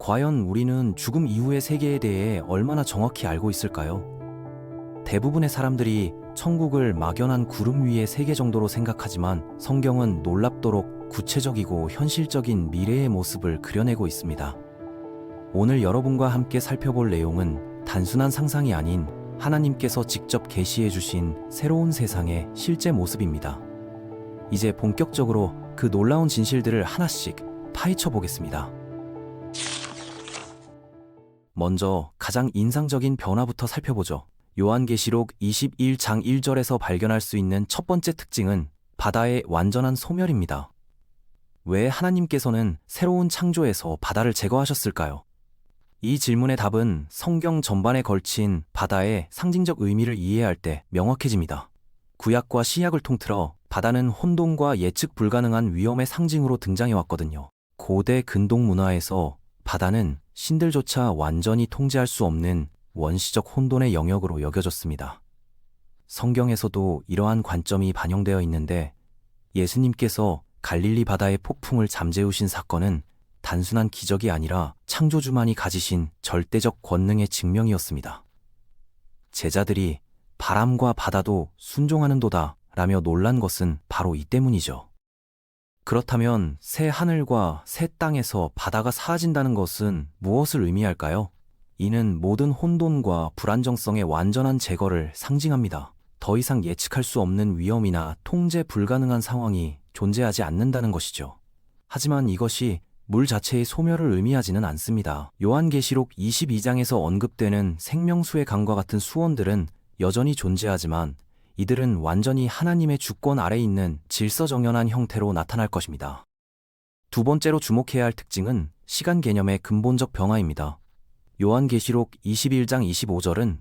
과연 우리는 죽음 이후의 세계에 대해 얼마나 정확히 알고 있을까요? 대부분의 사람들이 천국을 막연한 구름 위의 세계 정도로 생각하지만 성경은 놀랍도록 구체적이고 현실적인 미래의 모습을 그려내고 있습니다. 오늘 여러분과 함께 살펴볼 내용은 단순한 상상이 아닌 하나님께서 직접 계시해 주신 새로운 세상의 실제 모습입니다. 이제 본격적으로 그 놀라운 진실들을 하나씩 파헤쳐 보겠습니다. 먼저 가장 인상적인 변화부터 살펴보죠. 요한계시록 21장 1절에서 발견할 수 있는 첫 번째 특징은 바다의 완전한 소멸입니다. 왜 하나님께서는 새로운 창조에서 바다를 제거하셨을까요? 이 질문의 답은 성경 전반에 걸친 바다의 상징적 의미를 이해할 때 명확해집니다. 구약과 신약을 통틀어 바다는 혼돈과 예측 불가능한 위험의 상징으로 등장해왔거든요. 고대 근동 문화에서 바다는 신들조차 완전히 통제할 수 없는 원시적 혼돈의 영역으로 여겨졌습니다. 성경에서도 이러한 관점이 반영되어 있는데 예수님께서 갈릴리 바다의 폭풍을 잠재우신 사건은 단순한 기적이 아니라 창조주만이 가지신 절대적 권능의 증명이었습니다. 제자들이 바람과 바다도 순종하는도다 라며 놀란 것은 바로 이 때문이죠. 그렇다면 새 하늘과 새 땅에서 바다가 사라진다는 것은 무엇을 의미할까요? 이는 모든 혼돈과 불안정성의 완전한 제거를 상징합니다. 더 이상 예측할 수 없는 위험이나 통제 불가능한 상황이 존재하지 않는다는 것이죠. 하지만 이것이 물 자체의 소멸을 의미하지는 않습니다. 요한계시록 22장에서 언급되는 생명수의 강과 같은 수원들은 여전히 존재하지만 이들은 완전히 하나님의 주권 아래 있는 질서정연한 형태로 나타날 것입니다. 두 번째로 주목해야 할 특징은 시간 개념의 근본적 변화입니다. 요한계시록 21장 25절은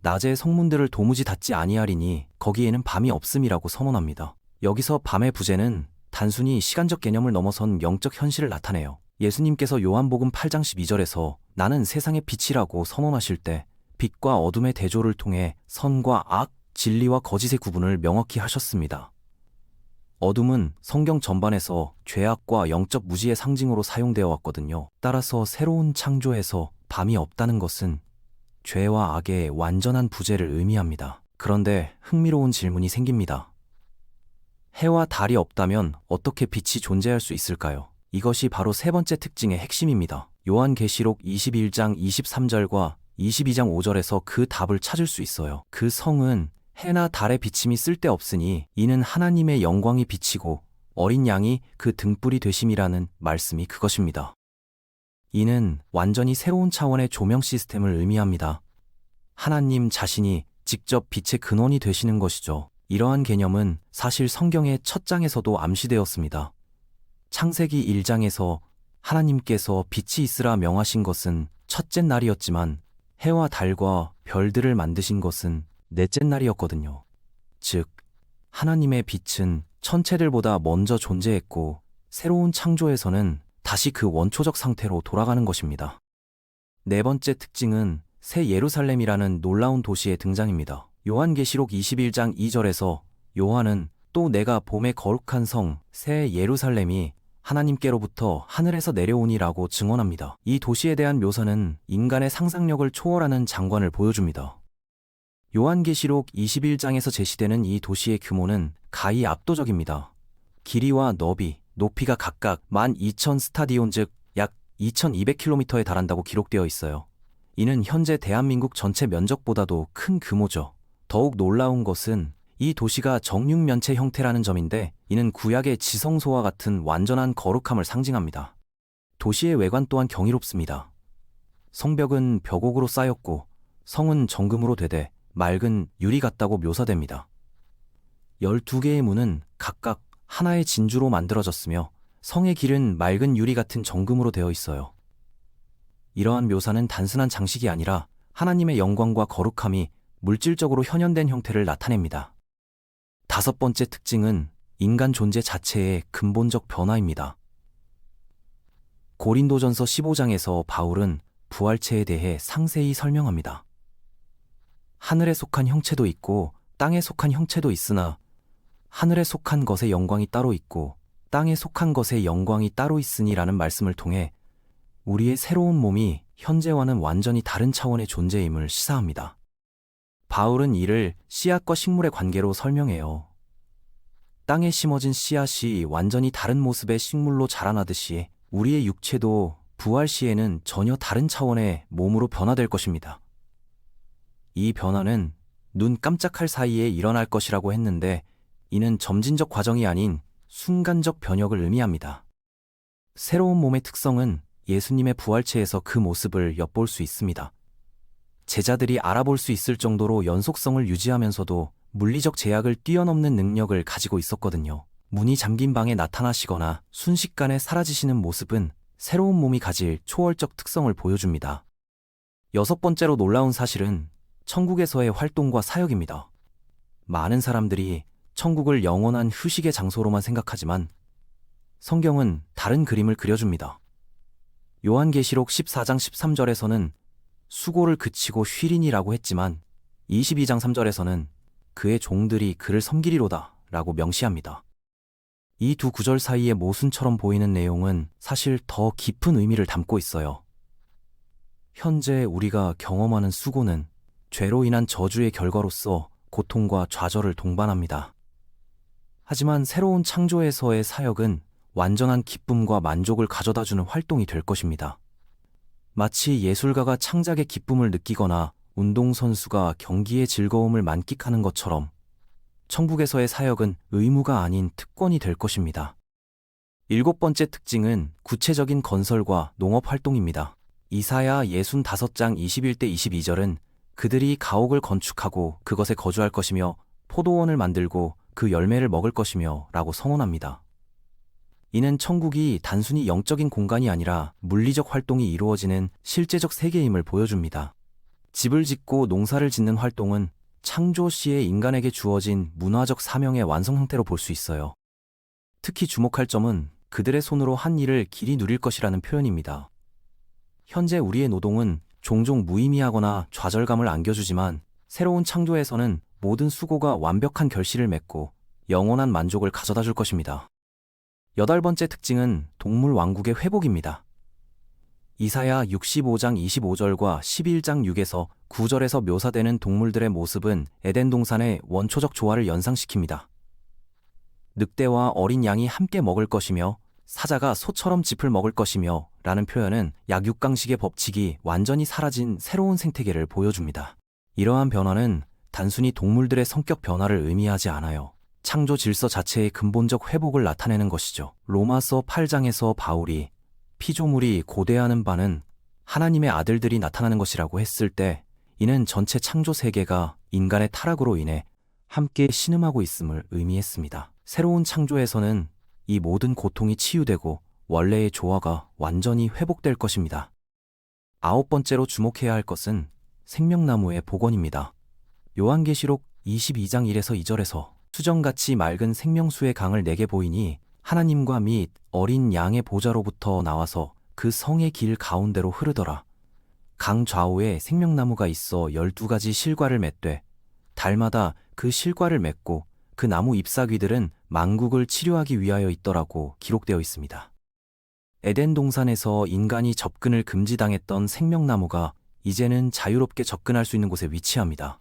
낮에 성문들을 도무지 닫지 아니하리니 거기에는 밤이 없음이라고 선언합니다. 여기서 밤의 부재는 단순히 시간적 개념을 넘어선 영적 현실을 나타내요. 예수님께서 요한복음 8장 12절에서 나는 세상의 빛이라고 선언하실 때 빛과 어둠의 대조를 통해 선과 악, 진리와 거짓의 구분을 명확히 하셨습니다. 어둠은 성경 전반에서 죄악과 영적 무지의 상징으로 사용되어 왔거든요. 따라서 새로운 창조에서 밤이 없다는 것은 죄와 악의 완전한 부재를 의미합니다. 그런데 흥미로운 질문이 생깁니다. 해와 달이 없다면 어떻게 빛이 존재할 수 있을까요? 이것이 바로 세 번째 특징의 핵심입니다. 요한계시록 21장 23절과 22장 5절에서 그 답을 찾을 수 있어요. 그 성은 해나 달의 비침이 쓸데없으니 이는 하나님의 영광이 비치고 어린 양이 그 등불이 되심이라는 말씀이 그것입니다. 이는 완전히 새로운 차원의 조명 시스템을 의미합니다. 하나님 자신이 직접 빛의 근원이 되시는 것이죠. 이러한 개념은 사실 성경의 첫 장에서도 암시되었습니다. 창세기 1장에서 하나님께서 빛이 있으라 명하신 것은 첫째 날이었지만 해와 달과 별들을 만드신 것은 넷째 날이었거든요. 즉, 하나님의 빛은 천체들보다 먼저 존재했고 새로운 창조에서는 다시 그 원초적 상태로 돌아가는 것입니다. 네 번째 특징은 새 예루살렘이라는 놀라운 도시의 등장입니다. 요한계시록 21장 2절에서 요한은 또 내가 봄의 거룩한 성, 새 예루살렘이 하나님께로부터 하늘에서 내려오니라고 증언합니다. 이 도시에 대한 묘사는 인간의 상상력을 초월하는 장관을 보여줍니다. 요한계시록 21장에서 제시되는 이 도시의 규모는 가히 압도적입니다. 길이와 너비, 높이가 각각 12,000 스타디온 즉 약 2,200km에 달한다고 기록되어 있어요. 이는 현재 대한민국 전체 면적보다도 큰 규모죠. 더욱 놀라운 것은 이 도시가 정육면체 형태라는 점인데 이는 구약의 지성소와 같은 완전한 거룩함을 상징합니다. 도시의 외관 또한 경이롭습니다. 성벽은 벽옥으로 쌓였고 성은 정금으로 되되 맑은 유리 같다고 묘사됩니다. 12개의 문은 각각 하나의 진주로 만들어졌으며 성의 길은 맑은 유리 같은 정금으로 되어 있어요. 이러한 묘사는 단순한 장식이 아니라 하나님의 영광과 거룩함이 물질적으로 현현된 형태를 나타냅니다. 다섯 번째 특징은 인간 존재 자체의 근본적 변화입니다. 고린도전서 15장에서 바울은 부활체에 대해 상세히 설명합니다. 하늘에 속한 형체도 있고 땅에 속한 형체도 있으나 하늘에 속한 것의 영광이 따로 있고 땅에 속한 것의 영광이 따로 있으니라는 말씀을 통해 우리의 새로운 몸이 현재와는 완전히 다른 차원의 존재임을 시사합니다. 바울은 이를 씨앗과 식물의 관계로 설명해요. 땅에 심어진 씨앗이 완전히 다른 모습의 식물로 자라나듯이 우리의 육체도 부활 시에는 전혀 다른 차원의 몸으로 변화될 것입니다. 이 변화는 눈 깜짝할 사이에 일어날 것이라고 했는데 이는 점진적 과정이 아닌 순간적 변혁을 의미합니다. 새로운 몸의 특성은 예수님의 부활체에서 그 모습을 엿볼 수 있습니다. 제자들이 알아볼 수 있을 정도로 연속성을 유지하면서도 물리적 제약을 뛰어넘는 능력을 가지고 있었거든요. 문이 잠긴 방에 나타나시거나 순식간에 사라지시는 모습은 새로운 몸이 가질 초월적 특성을 보여줍니다. 여섯 번째로 놀라운 사실은 천국에서의 활동과 사역입니다. 많은 사람들이 천국을 영원한 휴식의 장소로만 생각하지만 성경은 다른 그림을 그려줍니다. 요한계시록 14장 13절에서는 수고를 그치고 쉬리니라고 했지만 22장 3절에서는 그의 종들이 그를 섬기리로다 라고 명시합니다. 이 두 구절 사이의 모순처럼 보이는 내용은 사실 더 깊은 의미를 담고 있어요. 현재 우리가 경험하는 수고는 죄로 인한 저주의 결과로서 고통과 좌절을 동반합니다. 하지만 새로운 창조에서의 사역은 완전한 기쁨과 만족을 가져다주는 활동이 될 것입니다. 마치 예술가가 창작의 기쁨을 느끼거나 운동선수가 경기의 즐거움을 만끽하는 것처럼 천국에서의 사역은 의무가 아닌 특권이 될 것입니다. 일곱 번째 특징은 구체적인 건설과 농업 활동입니다. 이사야 65장 21대 22절은 그들이 가옥을 건축하고 그것에 거주할 것이며 포도원을 만들고 그 열매를 먹을 것이며 라고 선언합니다. 이는 천국이 단순히 영적인 공간이 아니라 물리적 활동이 이루어지는 실제적 세계임을 보여줍니다. 집을 짓고 농사를 짓는 활동은 창조 시에 인간에게 주어진 문화적 사명의 완성 형태로 볼 수 있어요. 특히 주목할 점은 그들의 손으로 한 일을 길이 누릴 것이라는 표현입니다. 현재 우리의 노동은 종종 무의미하거나 좌절감을 안겨주지만 새로운 창조에서는 모든 수고가 완벽한 결실을 맺고 영원한 만족을 가져다 줄 것입니다. 여덟 번째 특징은 동물 왕국의 회복입니다. 이사야 65장 25절과 11장 6에서 9절에서 묘사되는 동물들의 모습은 에덴 동산의 원초적 조화를 연상시킵니다. 늑대와 어린 양이 함께 먹을 것이며 사자가 소처럼 짚을 먹을 것이며 라는 표현은 약육강식의 법칙이 완전히 사라진 새로운 생태계를 보여줍니다. 이러한 변화는 단순히 동물들의 성격 변화를 의미하지 않아요. 창조 질서 자체의 근본적 회복을 나타내는 것이죠. 로마서 8장에서 바울이 피조물이 고대하는 바는 하나님의 아들들이 나타나는 것이라고 했을 때 이는 전체 창조 세계가 인간의 타락으로 인해 함께 신음하고 있음을 의미했습니다. 새로운 창조에서는 이 모든 고통이 치유되고 원래의 조화가 완전히 회복될 것입니다. 아홉 번째로 주목해야 할 것은 생명나무의 복원입니다. 요한계시록 22장 1에서 2절에서 수정같이 맑은 생명수의 강을 내게 보이니 하나님과 및 어린 양의 보좌로부터 나와서 그 성의 길 가운데로 흐르더라. 강 좌우에 생명나무가 있어 12가지 실과를 맺되 달마다 그 실과를 맺고 그 나무 잎사귀들은 만국을 치료하기 위하여 있더라고 기록되어 있습니다. 에덴 동산에서 인간이 접근을 금지당했던 생명나무가 이제는 자유롭게 접근할 수 있는 곳에 위치합니다.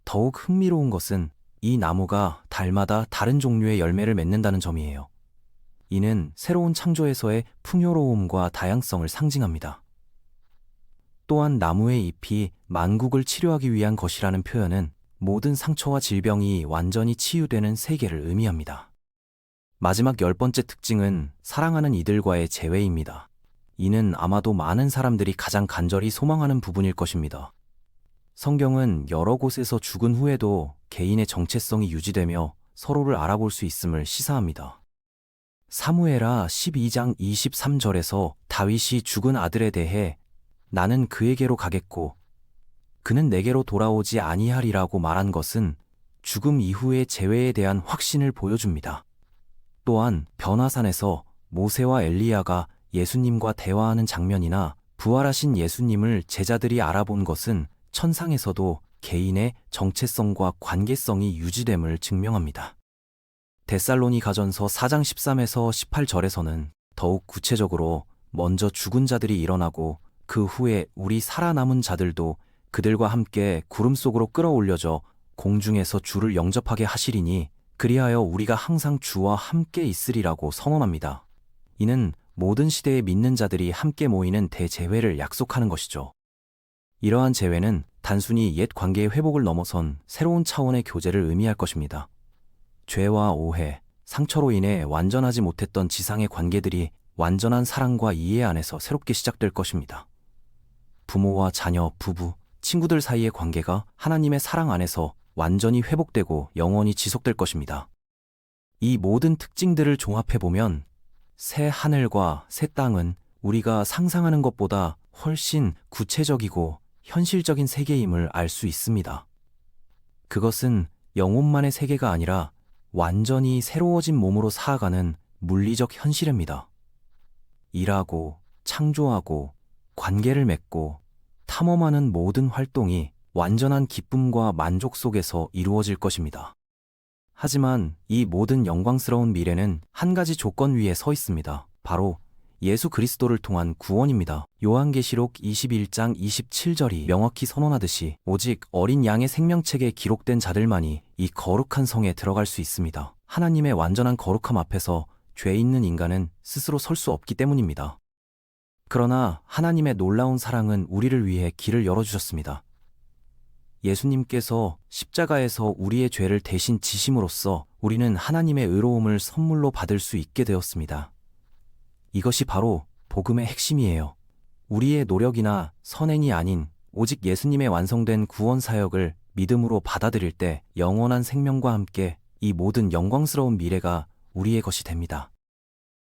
더욱 흥미로운 것은 이 나무가 달마다 다른 종류의 열매를 맺는다는 점이에요. 이는 새로운 창조에서의 풍요로움과 다양성을 상징합니다. 또한 나무의 잎이 만국을 치료하기 위한 것이라는 표현은 모든 상처와 질병이 완전히 치유되는 세계를 의미합니다. 마지막 열 번째 특징은 사랑하는 이들과의 재회입니다. 이는 아마도 많은 사람들이 가장 간절히 소망하는 부분일 것입니다. 성경은 여러 곳에서 죽은 후에도 개인의 정체성이 유지되며 서로를 알아볼 수 있음을 시사합니다. 사무엘하 12장 23절에서 다윗이 죽은 아들에 대해 나는 그에게로 가겠고 그는 내게로 돌아오지 아니하리라고 말한 것은 죽음 이후의 재회에 대한 확신을 보여줍니다. 또한 변화산에서 모세와 엘리야가 예수님과 대화하는 장면이나 부활하신 예수님을 제자들이 알아본 것은 천상에서도 개인의 정체성과 관계성이 유지됨을 증명합니다. 데살로니가전서 4장 13에서 18절에서는 더욱 구체적으로 먼저 죽은 자들이 일어나고 그 후에 우리 살아남은 자들도 그들과 함께 구름 속으로 끌어올려져 공중에서 주를 영접하게 하시리니 그리하여 우리가 항상 주와 함께 있으리라고 선언합니다. 이는 모든 시대에 믿는 자들이 함께 모이는 대재회를 약속하는 것이죠. 이러한 재회는 단순히 옛 관계의 회복을 넘어선 새로운 차원의 교제를 의미할 것입니다. 죄와 오해, 상처로 인해 완전하지 못했던 지상의 관계들이 완전한 사랑과 이해 안에서 새롭게 시작될 것입니다. 부모와 자녀, 부부, 친구들 사이의 관계가 하나님의 사랑 안에서 완전히 회복되고 영원히 지속될 것입니다. 이 모든 특징들을 종합해보면 새 하늘과 새 땅은 우리가 상상하는 것보다 훨씬 구체적이고 현실적인 세계임을 알 수 있습니다. 그것은 영혼만의 세계가 아니라 완전히 새로워진 몸으로 살아가는 물리적 현실입니다. 일하고, 창조하고, 관계를 맺고, 탐험하는 모든 활동이 완전한 기쁨과 만족 속에서 이루어질 것입니다. 하지만 이 모든 영광스러운 미래는 한 가지 조건 위에 서 있습니다. 바로 예수 그리스도를 통한 구원입니다. 요한계시록 21장 27절이 명확히 선언하듯이 오직 어린 양의 생명책에 기록된 자들만이 이 거룩한 성에 들어갈 수 있습니다. 하나님의 완전한 거룩함 앞에서 죄 있는 인간은 스스로 설 수 없기 때문입니다. 그러나 하나님의 놀라운 사랑은 우리를 위해 길을 열어주셨습니다. 예수님께서 십자가에서 우리의 죄를 대신 지심으로써 우리는 하나님의 의로움을 선물로 받을 수 있게 되었습니다. 이것이 바로 복음의 핵심이에요. 우리의 노력이나 선행이 아닌 오직 예수님의 완성된 구원 사역을 믿음으로 받아들일 때 영원한 생명과 함께 이 모든 영광스러운 미래가 우리의 것이 됩니다.